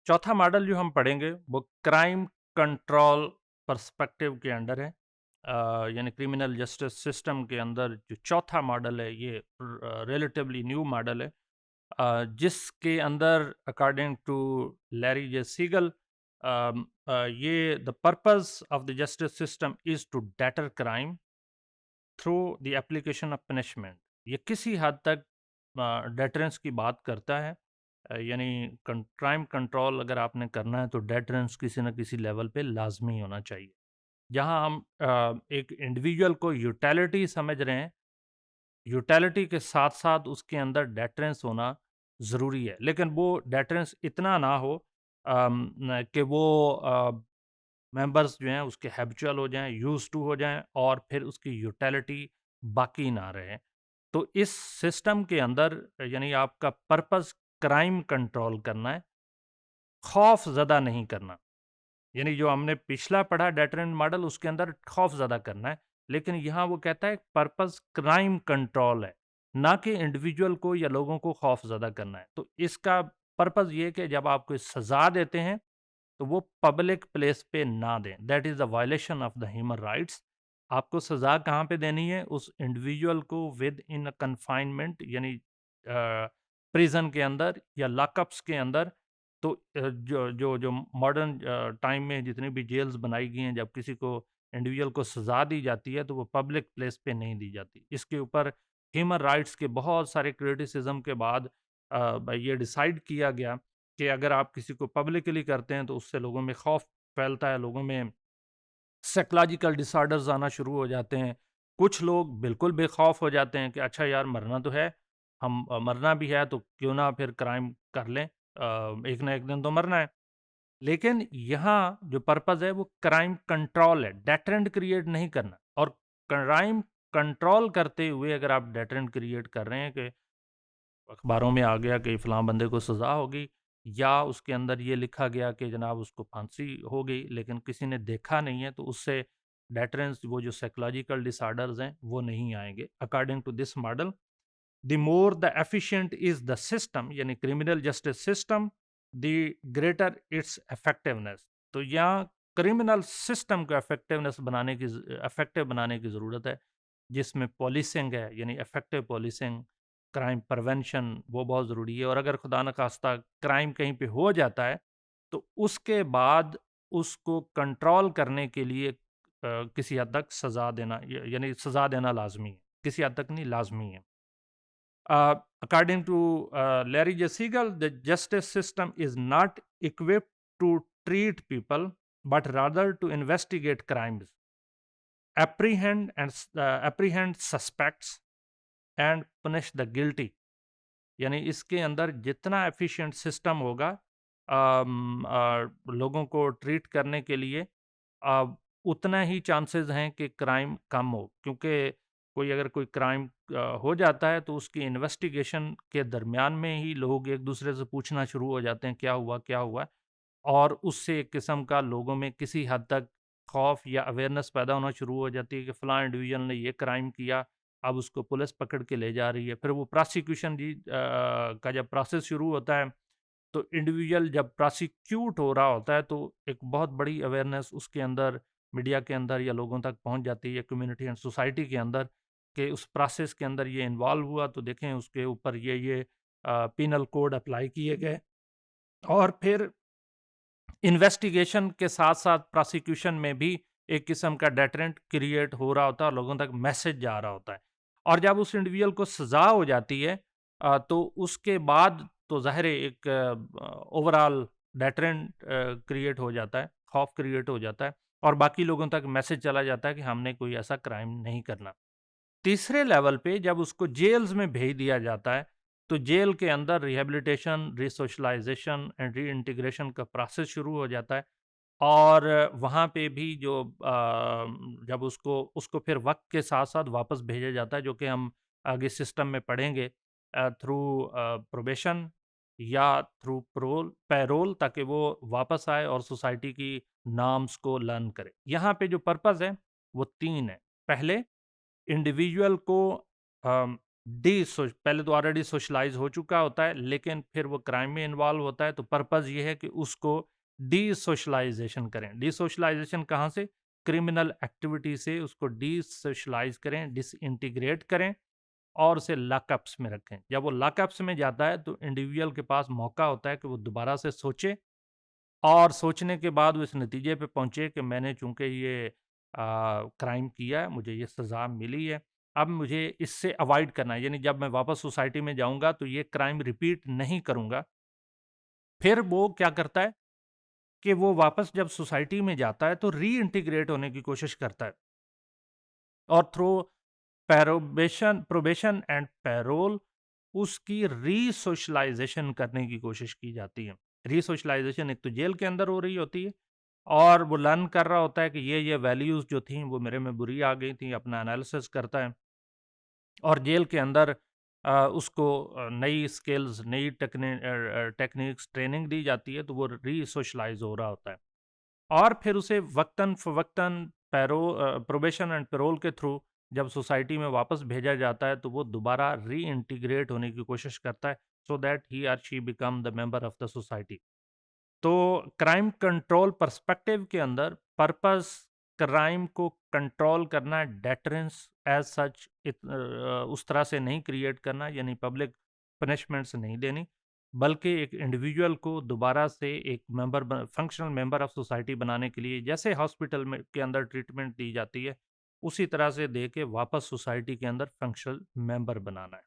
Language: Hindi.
चौथा मॉडल जो हम पढ़ेंगे वो क्राइम कंट्रोल पर्सपेक्टिव के अंडर है। यानी क्रिमिनल जस्टिस सिस्टम के अंदर जो चौथा मॉडल है ये रिलेटिवली न्यू मॉडल है, जिसके अंदर according to Larry J Siegel ये the purpose of the justice system is to deter crime through the application of punishment. ये किसी हद तक डेटरेंस की बात करता है। यानी क्राइम कंट्रोल अगर आपने करना है तो डेटरेंस किसी न किसी लेवल पे लाजमी होना चाहिए। जहां हम एक इंडिविजुअल को यूटिलिटी समझ रहे हैं, यूटिलिटी के साथ साथ उसके अंदर डेटरेंस होना ज़रूरी है, लेकिन वो डेटरेंस इतना ना हो कि वो मेंबर्स जो हैं उसके हैबिचुअल हो जाएं, यूज टू हो जाएं और फिर उसकी यूटिलिटी बाकी ना रहे। तो इस सिस्टम के अंदर यानी आपका पर्पस क्राइम कंट्रोल करना है, खौफ ज़दा नहीं करना। यानी जो हमने पिछला पढ़ा डेटरेंट मॉडल उसके अंदर खौफ ज़्यादा करना है, लेकिन यहाँ वो कहता है पर्पस क्राइम कंट्रोल है, ना कि इंडिविजुअल को या लोगों को खौफ ज़्यादा करना है। तो इसका पर्पस ये है कि जब आप कोई सज़ा देते हैं तो वो पब्लिक प्लेस पे ना दें, that is the violation of the human rights. आपको सज़ा कहाँ पे देनी है? उस इंडिविजुअल को विद इन अ कन्फाइनमेंट यानी प्रिज़न के अंदर या लॉकअप्स के अंदर। तो जो मॉडर्न टाइम में जितनी भी जेल्स बनाई गई हैं, जब किसी को इंडिविजुअल को सज़ा दी जाती है तो वो पब्लिक प्लेस पे नहीं दी जाती। इसके ऊपर ह्यूमन राइट्स के बहुत सारे क्रिटिसिज्म के बाद ये डिसाइड किया गया कि अगर आप किसी को पब्लिकली करते हैं तो उससे लोगों में खौफ फैलता है, लोगों में साइकोलॉजिकल डिसऑर्डर्स आना शुरू हो जाते हैं। कुछ लोग बिल्कुल बेखौफ हो जाते हैं कि अच्छा यार मरना तो है, हम मरना भी है तो क्यों ना फिर क्राइम कर लें, एक ना एक दिन तो मरना है। लेकिन यहाँ जो पर्पज़ है वो क्राइम कंट्रोल है, डेटरेंट क्रिएट नहीं करना। और क्राइम कंट्रोल करते हुए अगर आप डेटरेंट क्रिएट कर रहे हैं कि अखबारों में आ गया कि फलां बंदे को सज़ा होगी, या उसके अंदर ये लिखा गया कि जनाब उसको फांसी हो गई, लेकिन किसी ने देखा नहीं है, तो उससे डेटरेंस वो जो साइकोलॉजिकल डिसऑर्डर्स हैं वो नहीं आएंगे। According to this model the more the efficient is the system यानी criminal justice system, the greater its effectiveness. तो यहाँ क्रिमिनल सिस्टम को इफेक्टिव बनाने की ज़रूरत है, जिसमें पॉलिसिंग है यानी इफेक्टिव पॉलिसिंग, क्राइम प्रिवेंशन वो बहुत ज़रूरी है। और अगर खुदा न खास्ता क्राइम कहीं पे हो जाता है तो उसके बाद उसको कंट्रोल करने के लिए किसी हद तक सज़ा देना यानी सज़ा देना लाजमी है, किसी हद तक नहीं लाजमी है। According to Larry J. Siegel, the justice system is not equipped to treat people, but rather to investigate crimes, apprehend suspects, and punish the guilty. यानी इसके अंदर जितना एफिशिएंट सिस्टम होगा लोगों को ट्रीट करने के लिए, अ, उतना ही चांसेस हैं कि क्राइम कम हो, क्योंकि कोई क्राइम हो जाता है तो उसकी इन्वेस्टिगेशन के दरमियान में ही लोग एक दूसरे से पूछना शुरू हो जाते हैं क्या हुआ, और उससे एक किस्म का लोगों में किसी हद तक खौफ या अवेयरनेस पैदा होना शुरू हो जाती है कि फ़लाँ इंडिविजुअल ने ये क्राइम किया, अब उसको पुलिस पकड़ के ले जा रही है। फिर वो प्रोसिक्यूशन का जब प्रोसेस शुरू होता है, तो इंडिविजुअल जब प्रोसिक्यूट हो रहा होता है तो एक बहुत बड़ी अवेयरनेस उसके अंदर, मीडिया के अंदर या लोगों तक पहुंच जाती है, कम्युनिटी एंड सोसाइटी के अंदर, कि उस प्रोसेस के अंदर ये इन्वॉल्व हुआ तो देखें उसके ऊपर ये पिनल कोड अप्लाई किए गए। और फिर इन्वेस्टिगेशन के साथ-साथ प्रोसिक्यूशन में भी एक किस्म का डेटरेंट क्रिएट हो रहा होता है और लोगों तक मैसेज जा रहा होता है। और जब उस इंडिविजुअल को सज़ा हो जाती है तो उसके बाद तो ज़ाहिर है एक ओवरऑल डेटरेंट क्रिएट हो जाता है, खौफ क्रिएट हो जाता है और बाकी लोगों तक मैसेज चला जाता है कि हमने कोई ऐसा क्राइम नहीं करना। तीसरे लेवल पे जब उसको जेल्स में भेज दिया जाता है, तो जेल के अंदर रिहैबिलिटेशन, रिसोशलाइज़ेशन एंड रीइंटीग्रेशन का प्रोसेस शुरू हो जाता है। और वहाँ पे भी जब उसको उसको फिर वक़्त के साथ-साथ वापस भेजा जाता है, जो कि हम आगे सिस्टम में पढ़ेंगे, थ्रू प्रोबेशन या थ्रू पैरोल, ताकि वो वापस आए और सोसाइटी की नॉर्म्स को लर्न करे। यहाँ पे जो पर्पज़ है, वो 3 है। पहले इंडिविजुअल को पहले तो ऑलरेडी सोशलाइज़ हो चुका होता है, लेकिन फिर वो क्राइम में इन्वॉल्व होता है, तो पर्पज़ ये है कि उसको डीसोशलाइज़ेशन करें। डीसोशलाइज़ेशन कहाँ से? क्रिमिनल एक्टिविटी से उसको डीसोशलाइज़ करें, डिसइंटीग्रेट करें और उसे लॉकअप्स में रखें। जब वो लॉकअप्स में जाता है, तो इंडिविजुअल के पास मौका होता है कि वो दोबारा से सोचे और सोचने के बाद वो इस नतीजे पे पहुँचे कि मैंने चूँकि ये क्राइम किया है, मुझे ये सज़ा मिली है, अब मुझे इससे अवॉइड करना है। यानी जब मैं वापस सोसाइटी में जाऊँगा तो ये क्राइम रिपीट नहीं करूँगा। फिर वो क्या करता है कि वो वापस जब सोसाइटी में जाता है तो रीइंटीग्रेट होने की कोशिश करता है और थ्रू प्रोबेशन एंड पैरोल उसकी रीसोशलाइज़ेशन करने की कोशिश की जाती है। रीसोशलाइज़ेशन एक तो जेल के अंदर हो रही होती है और वो लर्न कर रहा होता है कि ये वैल्यूज़ जो थी वो मेरे में बुरी आ गई थी, अपना एनालिसिस करता है और जेल के अंदर उसको नई स्किल्स, नई टेक्निक्स, ट्रेनिंग दी जाती है, तो वो रीसोशलाइज़ हो रहा होता है। और फिर उसे वक्तन-फ़वक्तन प्रोबेशन एंड पैरोल के थ्रू जब सोसाइटी में वापस भेजा जाता है, तो वो दोबारा रीइंटीग्रेट होने की कोशिश करता है, सो दैट ही और she become the member of the society. तो क्राइम कंट्रोल पर्सपेक्टिव के अंदर पर्पस क्राइम को कंट्रोल करना, डेटरेंस एज सच उस तरह से नहीं क्रिएट करना, यानी पब्लिक पनिशमेंट्स नहीं देनी, बल्कि एक इंडिविजुअल को दोबारा से एक फंक्शनल मेंबर ऑफ सोसाइटी बनाने के लिए जैसे हॉस्पिटल में के अंदर ट्रीटमेंट दी जाती है, उसी तरह से दे के वापस सोसाइटी के अंदर फंक्शनल मेंबर बनाना है।